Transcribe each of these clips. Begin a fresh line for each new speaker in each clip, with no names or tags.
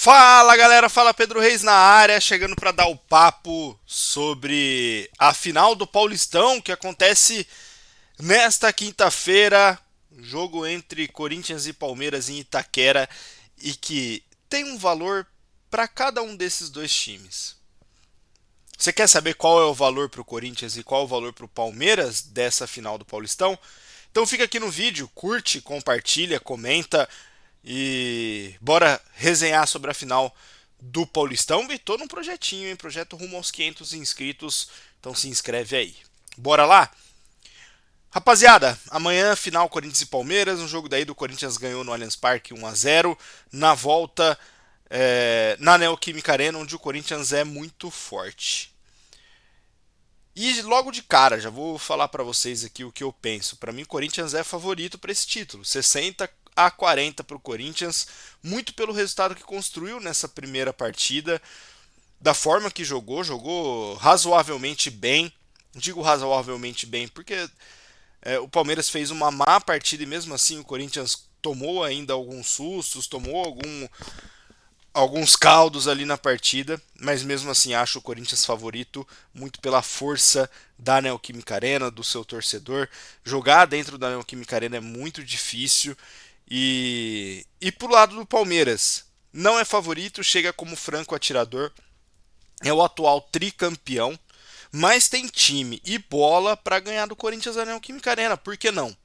Fala galera, fala Pedro Reis na área, chegando para dar o papo sobre a final do Paulistão que acontece nesta quinta-feira, jogo entre Corinthians e Palmeiras em Itaquera e que tem um valor para cada um desses dois times. Você quer saber qual é o valor para o Corinthians e qual é o valor para o Palmeiras dessa final do Paulistão? Então fica aqui no vídeo, curte, compartilha, comenta e bora resenhar sobre a final do Paulistão. E tô num projetinho, hein? Projeto rumo aos 500 inscritos, então se inscreve aí. Bora lá? Rapaziada, amanhã final Corinthians e Palmeiras, um jogo daí do Corinthians ganhou no Allianz Parque 1-0, na volta na Neoquímica Arena, onde o Corinthians é muito forte. E logo de cara, já vou falar para vocês aqui o que eu penso. Para mim, o Corinthians é favorito para esse título. 60-40 para o Corinthians, muito pelo resultado que construiu nessa primeira partida, da forma que jogou razoavelmente bem. Digo razoavelmente bem porque o Palmeiras fez uma má partida e mesmo assim o Corinthians tomou ainda alguns sustos, tomou alguns caldos ali na partida, mas mesmo assim acho o Corinthians favorito muito pela força da Neoquímica Arena, do seu torcedor. Jogar dentro da Neoquímica Arena é muito difícil. E pro lado do Palmeiras, não é favorito, chega como franco atirador, é o atual tricampeão, mas tem time e bola para ganhar do Corinthians na Neoquímica Arena, por que não?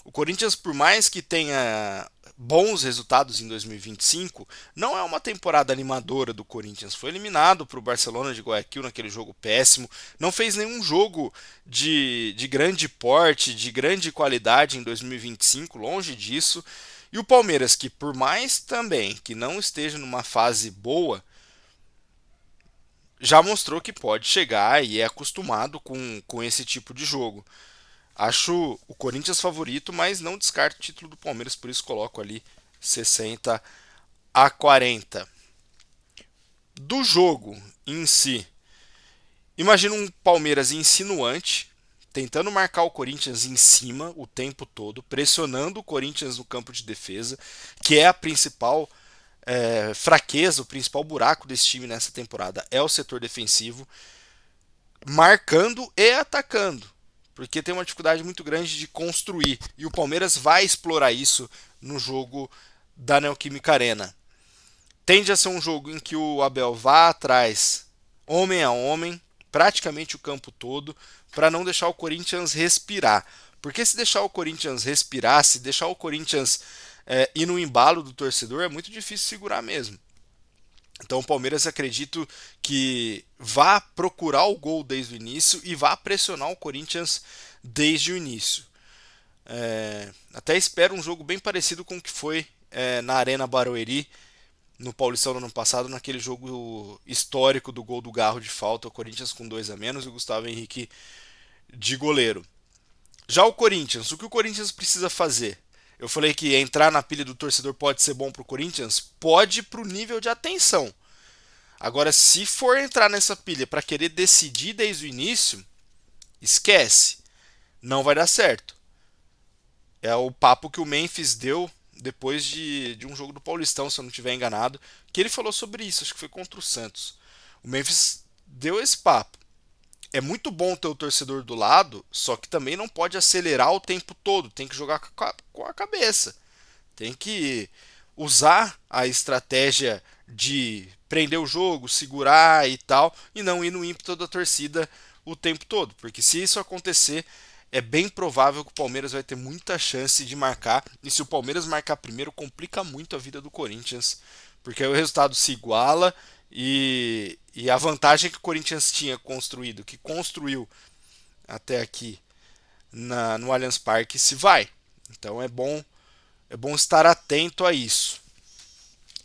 O Corinthians, por mais que tenha bons resultados em 2025, não é uma temporada animadora do Corinthians. Foi eliminado para o Barcelona de Guayaquil naquele jogo péssimo. Não fez nenhum jogo de grande porte, de grande qualidade em 2025, longe disso. E o Palmeiras, que por mais também que não esteja numa fase boa, já mostrou que pode chegar e é acostumado com esse tipo de jogo. Acho o Corinthians favorito, mas não descarto o título do Palmeiras, por isso coloco ali 60-40. Do jogo em si, imagina um Palmeiras insinuante, tentando marcar o Corinthians em cima o tempo todo, pressionando o Corinthians no campo de defesa, que é a principal fraqueza, o principal buraco desse time nessa temporada é o setor defensivo, marcando e atacando, porque tem uma dificuldade muito grande de construir. E o Palmeiras vai explorar isso no jogo da Neoquímica Arena. Tende a ser um jogo em que o Abel vá atrás, homem a homem, praticamente o campo todo, para não deixar o Corinthians respirar. Porque se deixar o Corinthians respirar, se deixar o Corinthians ir no embalo do torcedor, é muito difícil segurar mesmo. Então o Palmeiras acredito que vá procurar o gol desde o início e vá pressionar o Corinthians desde o início. Até espero um jogo bem parecido com o que foi na Arena Barueri no Paulistão do ano passado, naquele jogo histórico do gol do Garro de falta, o Corinthians com 2 a menos e o Gustavo Henrique de goleiro. Já o Corinthians, o que o Corinthians precisa fazer? Eu falei que entrar na pilha do torcedor pode ser bom para o Corinthians? Pode para o nível de atenção. Agora, se for entrar nessa pilha para querer decidir desde o início, esquece. Não vai dar certo. É o papo que o Memphis deu depois de um jogo do Paulistão, se eu não estiver enganado, que ele falou sobre isso, acho que foi contra o Santos. O Memphis deu esse papo. É muito bom ter o torcedor do lado, só que também não pode acelerar o tempo todo, tem que jogar com a cabeça. Tem que usar a estratégia de prender o jogo, segurar e tal, e não ir no ímpeto da torcida o tempo todo, porque se isso acontecer, é bem provável que o Palmeiras vai ter muita chance de marcar, e se o Palmeiras marcar primeiro, complica muito a vida do Corinthians, porque aí o resultado se iguala e a vantagem que o Corinthians tinha construído, que construiu até aqui no Allianz Parque, se vai. Então é bom estar atento a isso.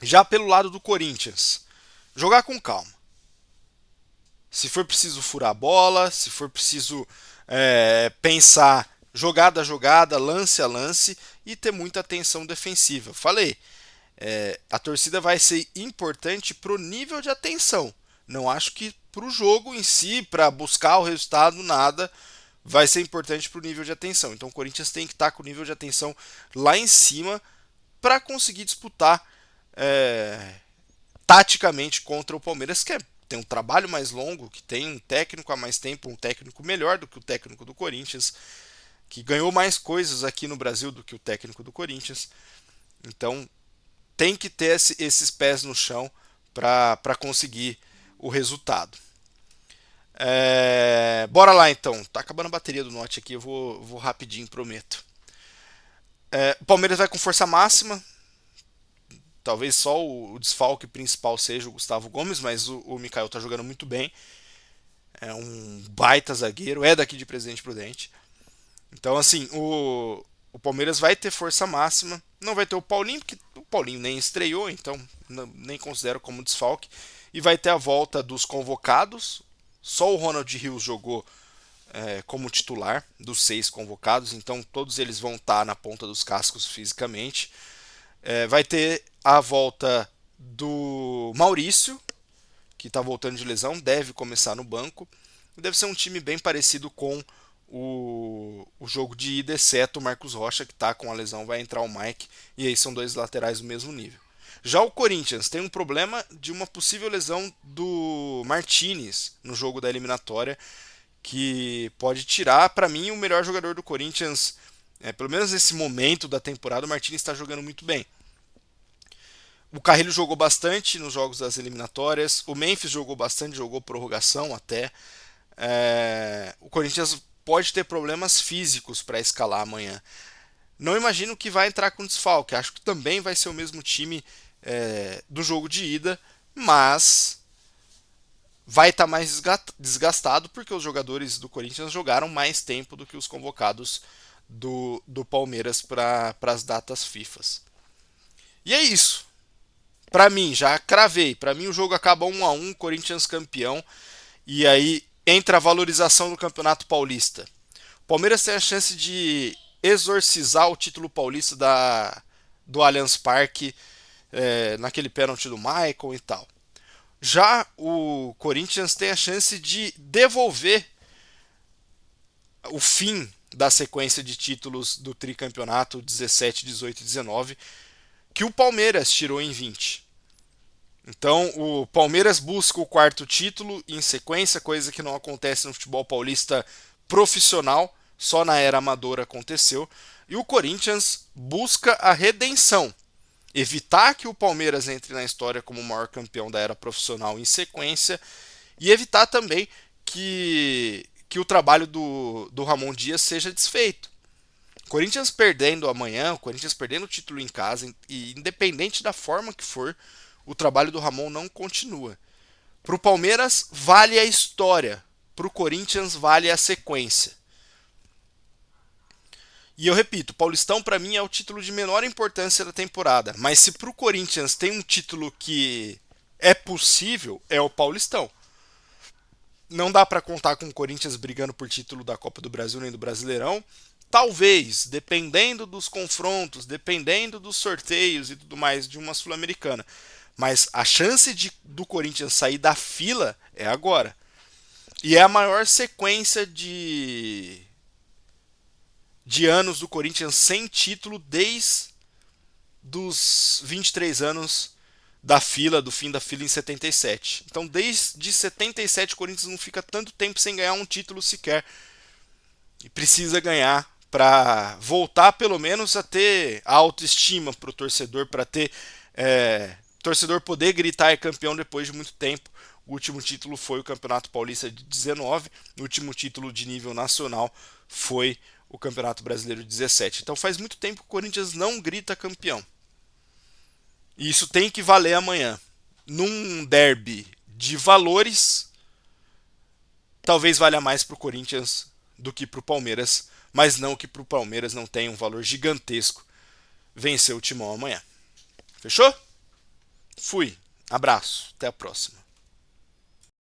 Já pelo lado do Corinthians, jogar com calma. Se for preciso furar a bola, se for preciso pensar jogada a jogada, lance a lance e ter muita atenção defensiva. Falei, a torcida vai ser importante para o nível de atenção. Não acho que para o jogo em si, para buscar o resultado, nada vai ser importante para o nível de atenção. Então o Corinthians tem que estar com o nível de atenção lá em cima para conseguir disputar taticamente contra o Palmeiras, que tem um trabalho mais longo, que tem um técnico há mais tempo, um técnico melhor do que o técnico do Corinthians, que ganhou mais coisas aqui no Brasil do que o técnico do Corinthians. Então tem que ter esses pés no chão para conseguir o resultado. Bora lá então. Tá acabando a bateria do Note aqui, eu vou rapidinho, prometo. O Palmeiras vai com força máxima. Talvez só o desfalque principal seja o Gustavo Gomes, mas o Mikael tá jogando muito bem. É um baita zagueiro, é daqui de Presidente Prudente. Então, assim, o Palmeiras vai ter força máxima. Não vai ter o Paulinho, porque o Paulinho nem estreou, então nem considero como desfalque. E vai ter a volta dos convocados. Só o Ronald Rios jogou como titular dos 6 convocados, então todos eles vão estar na ponta dos cascos fisicamente. Vai ter a volta do Maurício, que está voltando de lesão, deve começar no banco. Deve ser um time bem parecido com o jogo de ida, exceto o Marcos Rocha, que está com a lesão, vai entrar o Mike, e aí são 2 laterais do mesmo nível. Já o Corinthians tem um problema de uma possível lesão do Martinez no jogo da eliminatória, que pode tirar, para mim, o melhor jogador do Corinthians, pelo menos nesse momento da temporada. O Martinez está jogando muito bem. O Carrilho jogou bastante nos jogos das eliminatórias, o Memphis jogou bastante, jogou prorrogação até. O Corinthians pode ter problemas físicos para escalar amanhã. Não imagino que vai entrar com desfalque, acho que também vai ser o mesmo time do jogo de ida, mas vai estar mais desgastado porque os jogadores do Corinthians jogaram mais tempo do que os convocados do Palmeiras para as datas FIFA. E é isso. Para mim, já cravei. Para mim o jogo acaba 1-1, Corinthians campeão. E aí entra a valorização do Campeonato Paulista. O Palmeiras tem a chance de exorcizar o título paulista do Allianz Parque, naquele pênalti do Michael e tal. Já o Corinthians tem a chance de devolver o fim da sequência de títulos do tricampeonato 17, 18 e 19, que o Palmeiras tirou em 20. Então o Palmeiras busca o 4º título em sequência, coisa que não acontece no futebol paulista profissional, só na era amadora aconteceu. E o Corinthians busca a redenção, evitar que o Palmeiras entre na história como o maior campeão da era profissional em sequência, e evitar também que o trabalho do Ramon Dias seja desfeito. Corinthians perdendo amanhã, o Corinthians perdendo o título em casa, e independente da forma que for, o trabalho do Ramon não continua. Para o Palmeiras vale a história, para o Corinthians vale a sequência. E eu repito, o Paulistão para mim é o título de menor importância da temporada, mas se para o Corinthians tem um título que é possível, é o Paulistão. Não dá para contar com o Corinthians brigando por título da Copa do Brasil nem do Brasileirão. Talvez, dependendo dos confrontos, dependendo dos sorteios e tudo mais de uma Sul-Americana. Mas a chance do Corinthians sair da fila é agora. E é a maior sequência de anos do Corinthians sem título desde os 23 anos do fim da fila em 77. Então, desde 77, o Corinthians não fica tanto tempo sem ganhar um título sequer. E precisa ganhar para voltar, pelo menos, a ter a autoestima para o torcedor, para ter torcedor poder gritar é campeão depois de muito tempo. O último título foi o Campeonato Paulista de 19, o último título de nível nacional foi o Campeonato Brasileiro de 17. Então faz muito tempo que o Corinthians não grita campeão. E isso tem que valer amanhã. Num derby de valores, talvez valha mais para o Corinthians do que para o Palmeiras, mas não que para o Palmeiras não tenha um valor gigantesco vencer o Timão amanhã. Fechou? Fui. Abraço. Até a próxima.